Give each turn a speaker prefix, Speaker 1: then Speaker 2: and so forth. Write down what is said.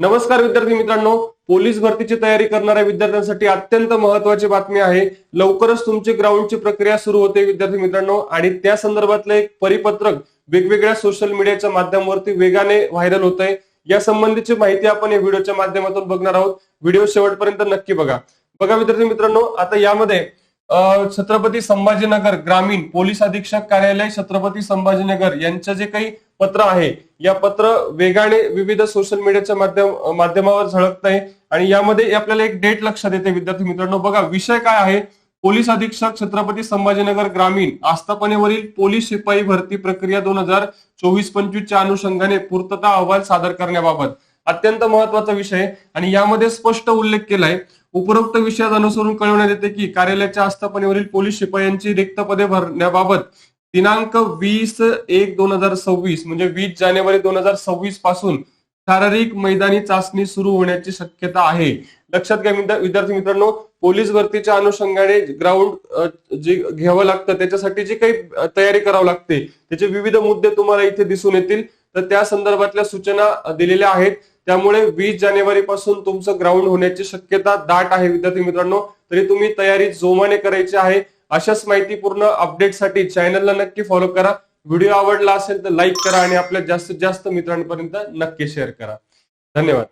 Speaker 1: नमस्कार विद्यार्थी मित्रांनो, पोलीस भरतीची तयारी करणाऱ्या विद्यार्थ्यांसाठी अत्यंत महत्त्वाची बातमी आहे। लवकरच तुमची ग्राउंडची प्रक्रिया सुरू होते विद्यार्थी मित्रांनो, आणि त्या संदर्भातलं एक परिपत्रक वेगवेगळ्या सोशल मीडियाच्या माध्यमावरती वेगाने व्हायरल होत आहे। या संबंधीची माहिती आपण या व्हिडिओच्या माध्यमातून बघणार आहोत। व्हिडिओ शेवटपर्यंत नक्की बघा। विद्यार्थी मित्रांनो, आता यामध्ये छत्रपती संभाजीनगर ग्रामीण पोलीस अधीक्षक कार्यालय छत्रपती संभाजीनगर यांचं जे काही पत्र आहे, या पत्र वेगाने विविध सोशल मीडियाच्या माध्यमावर झळकत आहे। आणि यामध्ये आपल्याला एक डेट लक्षात येते विद्यार्थी मित्रांनो। बघा, विषय काय आहे, पोलीस अधीक्षक छत्रपती संभाजीनगर ग्रामीण आस्थापनेवरील पोलीस शिपाई भरती प्रक्रिया 2024-25 च्या अनुषंगाने पूर्तता अहवाल सादर करण्याबाबत अत्यंत महत्वाचा विषय। आणि यामध्ये स्पष्ट उल्लेख केलाय, उपरोक्त विषयात अनुसरून कळवण्यात येते की कार्यालयाच्या आस्थापनेवरील पोलीस शिपायांची रिक्त पदे भरण्याबाबत दिनांक 20/1/2026 म्हणजे 20 जानेवारी 2026 पासून शारीरिक मैदानी चाचणी सुरू होण्याची शक्यता आहे। लक्षात घ्या विद्यार्थी मित्रांनो, पोलीस भरतीच्या अनुषंगाने ग्राउंड जे घ्यावं लागतं, त्याच्यासाठी जी काही तयारी करावी लागते, त्याचे विविध मुद्दे तुम्हाला इथे दिसून येतील। तर त्या संदर्भातल्या सूचना दिलेल्या आहेत। त्यामुळे 20 जानेवारी पासून तुमचं ग्राउंड होण्याची शक्यता दाट आहे विद्यार्थी मित्रांनो। तरी तुम्ही तयारी जोमाने करायची आहे। अशाच माहितीपूर्ण अपडेटसाठी चॅनलला नक्की फॉलो करा। व्हिडिओ आवडला असेल तर लाईक करा आणि आपल्या जास्तीत जास्त मित्रांपर्यंत नक्की शेअर करा। धन्यवाद।